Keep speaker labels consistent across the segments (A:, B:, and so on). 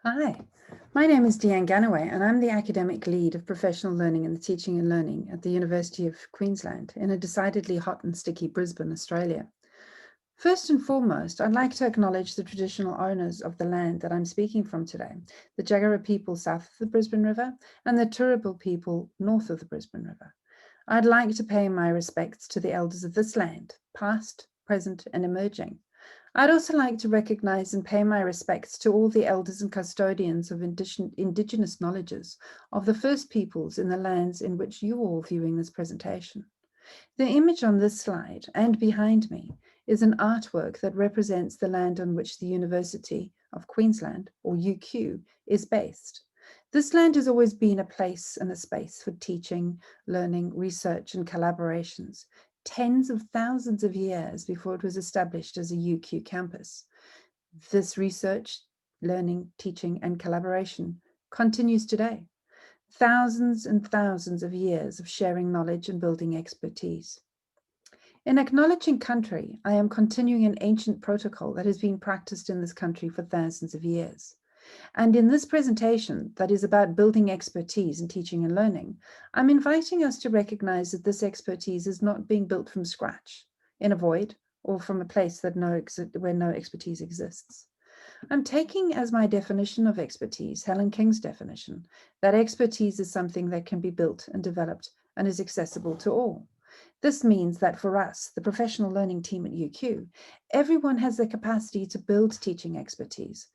A: Hi, my name is Deanne Gannaway, and I'm the academic lead of professional learning and teaching and learning at the University of Queensland in a decidedly hot and sticky Brisbane, Australia. First and foremost, I'd like to acknowledge the traditional owners of the land that I'm speaking from today, the Jagera people south of the Brisbane River and the Turrbal people north of the Brisbane River. I'd like to pay my respects to the elders of this land, past, present, and emerging. I'd also like to recognise and pay my respects to all the elders and custodians of Indigenous knowledges of the first peoples in the lands in which you are all viewing this presentation. The image on this slide and behind me is an artwork that represents the land on which the University of Queensland, or UQ, is based. This land has always been a place and a space for teaching, learning, research, and collaborations, tens of thousands of years before it was established as a UQ campus. This research, learning, teaching, and collaboration continues today. Thousands and thousands of years of sharing knowledge and building expertise. In acknowledging country, I am continuing an ancient protocol that has been practiced in this country for thousands of years. And in this presentation that is about building expertise in teaching and learning, I'm inviting us to recognize that this expertise is not being built from scratch, in a void, or from a place that where no expertise exists. I'm taking as my definition of expertise, Helen King's definition, that expertise is something that can be built and developed and is accessible to all. This means that for us, the professional learning team at UQ, everyone has the capacity to build teaching expertise,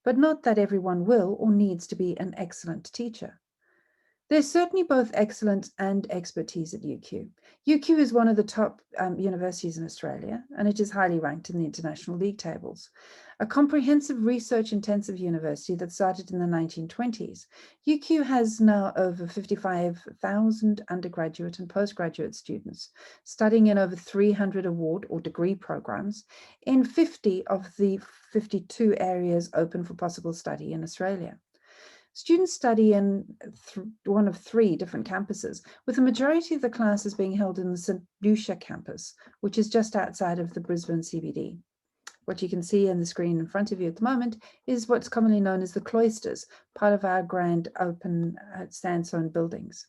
A: but not that everyone will or needs to be an excellent teacher. There's certainly both excellence and expertise at UQ. UQ is one of the top universities in Australia, and it is highly ranked in the international league tables. A comprehensive research-intensive university that started in the 1920s, UQ has now over 55,000 undergraduate and postgraduate students studying in over 300 award or degree programs in 50 of the 52 areas open for possible study in Australia. Students study in one of three different campuses, with the majority of the classes being held in the St. Lucia campus, which is just outside of the Brisbane CBD. What you can see on the screen in front of you at the moment is what's commonly known as the cloisters, part of our grand open sandstone buildings.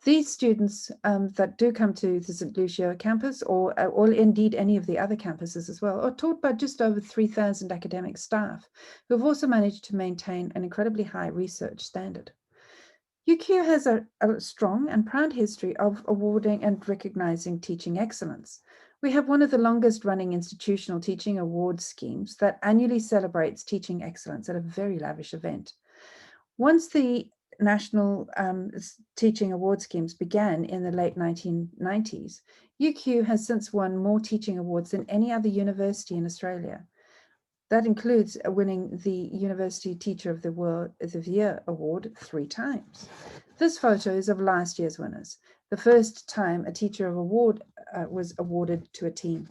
A: These students that do come to the St. Lucia campus, or indeed any of the other campuses as well, are taught by just over 3,000 academic staff who have also managed to maintain an incredibly high research standard. UQ has a strong and proud history of awarding and recognizing teaching excellence. We have one of the longest running institutional teaching award schemes that annually celebrates teaching excellence at a very lavish event. Once the national teaching award schemes began in the late 1990s, UQ has since won more teaching awards than any other university in Australia. That includes winning the University Teacher of the Year award 3 times. This photo is of last year's winners, the first time a Teacher of Award was awarded to a team.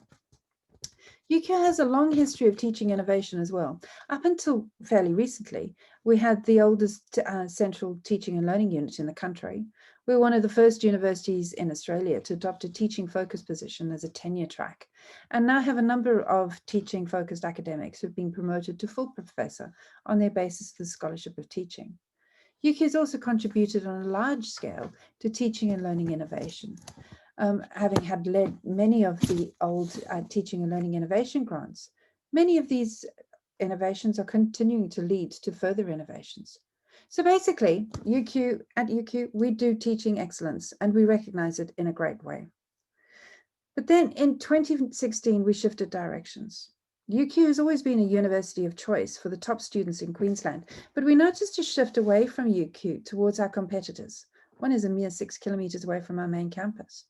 A: UQ has a long history of teaching innovation as well. Up until fairly recently, we had the oldest central teaching and learning unit in the country. We're one of the first universities in Australia to adopt a teaching focus position as a tenure track, and now have a number of teaching focused academics who've been promoted to full professor on their basis of the scholarship of teaching. UQ has also contributed on a large scale to teaching and learning innovation. Having had led many of the old teaching and learning innovation grants, many of these innovations are continuing to lead to further innovations. So basically, at UQ, we do teaching excellence and we recognize it in a great way. But then in 2016, we shifted directions. UQ has always been a university of choice for the top students in Queensland, but we noticed a shift away from UQ towards our competitors. One is a mere 6 kilometers away from our main campus.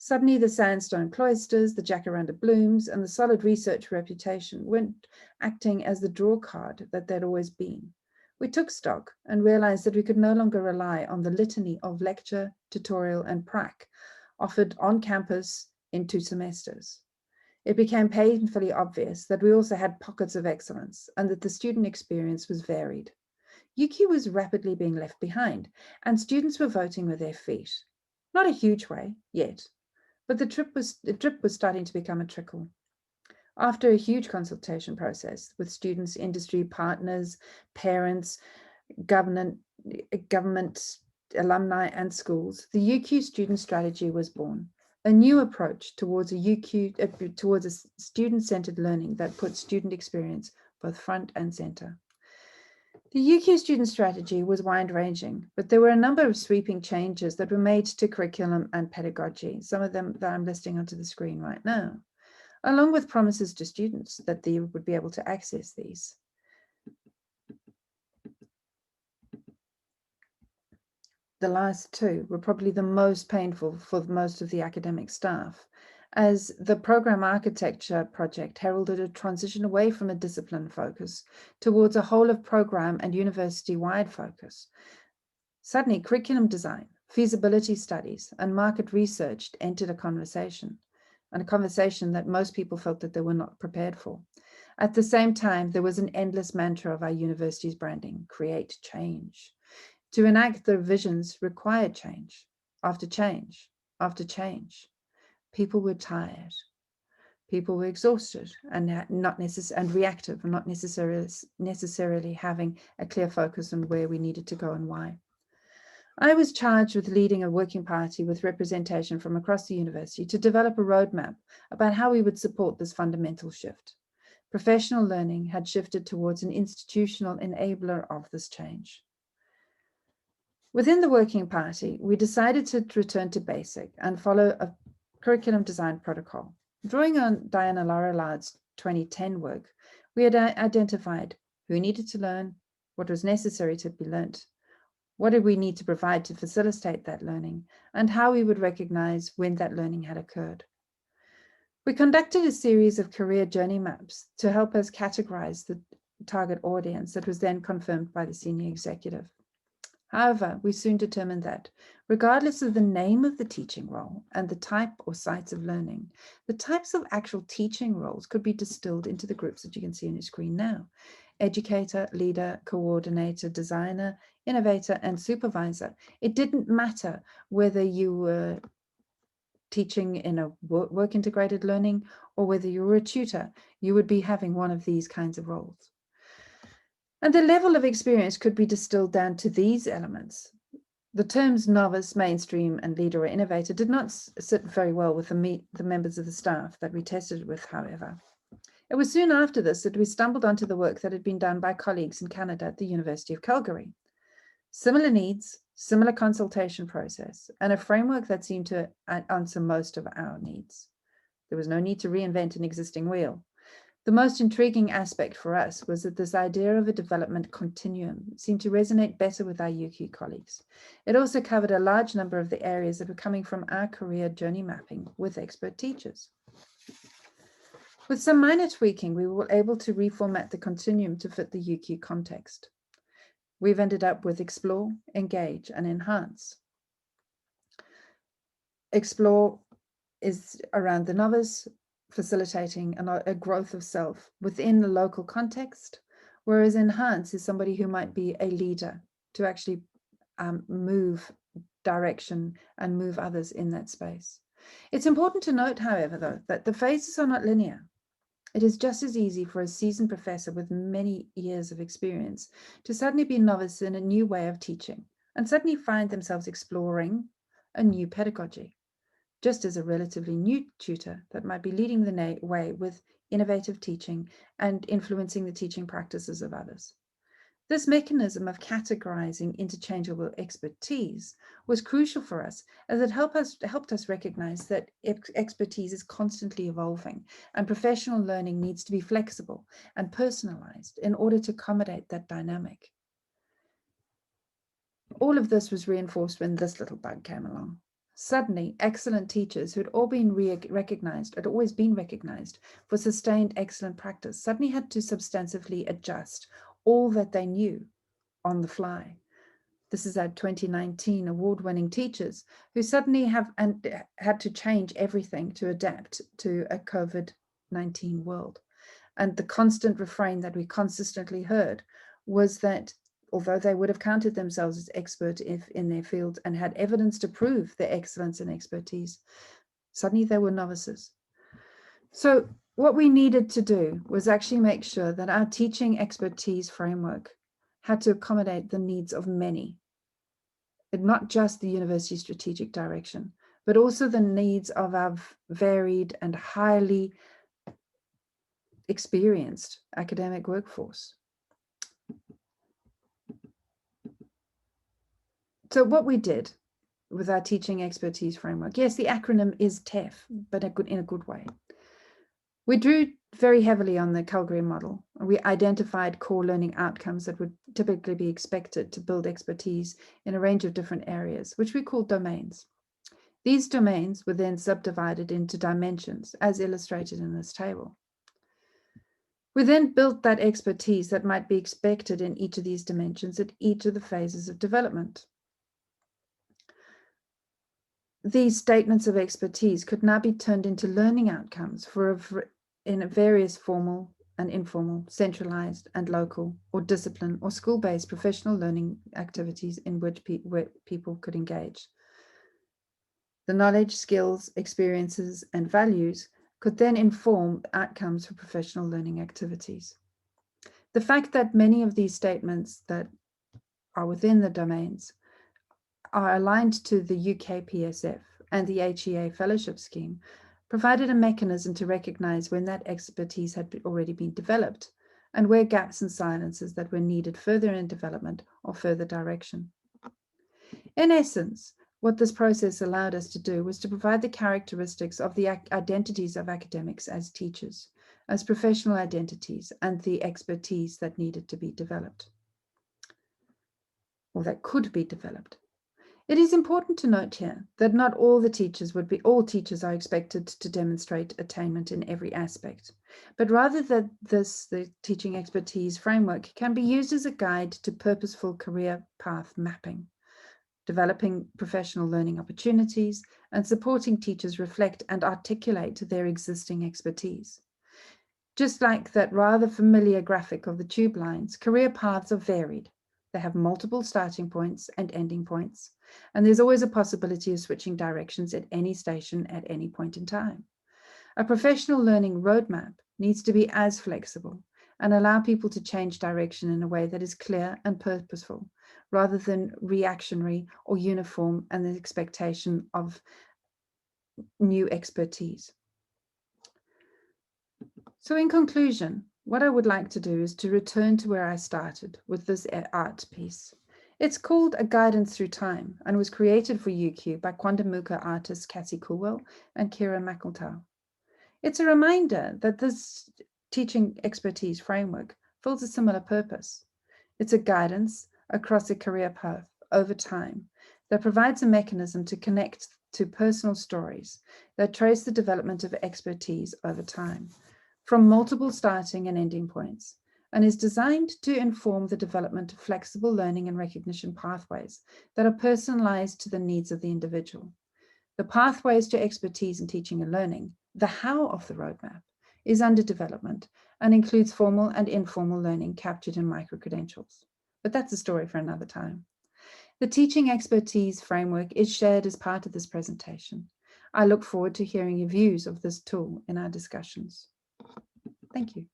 A: Suddenly, the sandstone cloisters, the jacaranda blooms, and the solid research reputation weren't acting as the draw card that they'd always been. We took stock and realized that we could no longer rely on the litany of lecture, tutorial, and prac offered on campus in 2 semesters. It became painfully obvious that we also had pockets of excellence and that the student experience was varied. UQ was rapidly being left behind, and students were voting with their feet. Not a huge way yet, but the drip was starting to become a trickle. After a huge consultation process with students, industry partners, parents, government, alumni, and schools, the UQ student strategy was born. A new approach towards towards a student-centered learning that puts student experience both front and center. The UQ student strategy was wide-ranging, but there were a number of sweeping changes that were made to curriculum and pedagogy, some of them that I'm listing onto the screen right now, along with promises to students that they would be able to access these. The last two were probably the most painful for most of the academic staff, as the program architecture project heralded a transition away from a discipline focus towards a whole of program and university-wide focus. Suddenly, curriculum design, feasibility studies, and market research entered a conversation that most people felt that they were not prepared for. At the same time, there was an endless mantra of our university's branding: create change. To enact their visions required change after change after change. People were tired. People were exhausted and reactive, and not necessarily having a clear focus on where we needed to go and why. I was charged with leading a working party with representation from across the university to develop a roadmap about how we would support this fundamental shift. Professional learning had shifted towards an institutional enabler of this change. Within the working party, we decided to return to basic and follow a curriculum design protocol. Drawing on Diana Laurelard's 2010 work, we had identified who needed to learn, what was necessary to be learnt, what did we need to provide to facilitate that learning, and how we would recognize when that learning had occurred. We conducted a series of career journey maps to help us categorize the target audience that was then confirmed by the senior executive. However, we soon determined that, regardless of the name of the teaching role and the type or sites of learning, the types of actual teaching roles could be distilled into the groups that you can see on your screen now: educator, leader, coordinator, designer, innovator, and supervisor. It didn't matter whether you were teaching in a work integrated learning or whether you were a tutor, you would be having one of these kinds of roles. And the level of experience could be distilled down to these elements. The terms novice, mainstream, and leader or innovator did not sit very well with the members of the staff that we tested with, however. It was soon after this that we stumbled onto the work that had been done by colleagues in Canada at the University of Calgary. Similar needs, similar consultation process, and a framework that seemed to answer most of our needs. There was no need to reinvent an existing wheel. The most intriguing aspect for us was that this idea of a development continuum seemed to resonate better with our UQ colleagues. It also covered a large number of the areas that were coming from our career journey mapping with expert teachers. With some minor tweaking, we were able to reformat the continuum to fit the UQ context. We've ended up with explore, engage, and enhance. Explore is around the novice, facilitating a growth of self within the local context, whereas enhance is somebody who might be a leader to actually move direction and move others in that space. It's important to note, however, though, that the phases are not linear. It is just as easy for a seasoned professor with many years of experience to suddenly be novice in a new way of teaching and suddenly find themselves exploring a new pedagogy, just as a relatively new tutor that might be leading the way with innovative teaching and influencing the teaching practices of others. This mechanism of categorizing interchangeable expertise was crucial for us, as it helped us recognize that expertise is constantly evolving and professional learning needs to be flexible and personalized in order to accommodate that dynamic. All of this was reinforced when this little bug came along. Suddenly, excellent teachers who had always been recognized for sustained excellent practice suddenly had to substantively adjust all that they knew on the fly. This is our 2019 award-winning teachers who suddenly had to change everything to adapt to a COVID-19 world. And the constant refrain that we consistently heard was that although they would have counted themselves as expert in their field and had evidence to prove their excellence and expertise, suddenly they were novices. So what we needed to do was actually make sure that our teaching expertise framework had to accommodate the needs of many, and not just the university strategic direction, but also the needs of our varied and highly experienced academic workforce. So what we did with our teaching expertise framework, yes, the acronym is TEF, but in a good way. We drew very heavily on the Calgary model. We identified core learning outcomes that would typically be expected to build expertise in a range of different areas, which we call domains. These domains were then subdivided into dimensions, as illustrated in this table. We then built that expertise that might be expected in each of these dimensions at each of the phases of development. These statements of expertise could now be turned into learning outcomes in various formal and informal, centralized and local, or discipline or school-based professional learning activities in which people could engage. The knowledge, skills, experiences, and values could then inform outcomes for professional learning activities. The fact that many of these statements that are within the domains are aligned to the UK PSF and the HEA fellowship scheme provided a mechanism to recognize when that expertise had already been developed and where gaps and silences that were needed further in development or further direction. In essence, what this process allowed us to do was to provide the characteristics of the identities of academics as teachers, as professional identities, and the expertise that needed to be developed, or that could be developed. It is important to note here that not all teachers are expected to demonstrate attainment in every aspect, but rather that the teaching expertise framework can be used as a guide to purposeful career path mapping, developing professional learning opportunities, and supporting teachers reflect and articulate their existing expertise. Just like that rather familiar graphic of the tube lines, career paths are varied. They have multiple starting points and ending points, and there's always a possibility of switching directions at any station at any point in time. A professional learning roadmap needs to be as flexible and allow people to change direction in a way that is clear and purposeful, rather than reactionary or uniform and the expectation of new expertise. So in conclusion, what I would like to do is to return to where I started with this art piece. It's called A Guidance Through Time and was created for UQ by Quandamooka artists Cassie Coolwell and Kira McIltow. It's a reminder that this teaching expertise framework fills a similar purpose. It's a guidance across a career path over time that provides a mechanism to connect to personal stories that trace the development of expertise over time, from multiple starting and ending points, and is designed to inform the development of flexible learning and recognition pathways that are personalized to the needs of the individual. The pathways to expertise in teaching and learning, the how of the roadmap, is under development and includes formal and informal learning captured in micro-credentials. But that's a story for another time. The teaching expertise framework is shared as part of this presentation. I look forward to hearing your views of this tool in our discussions. Thank you.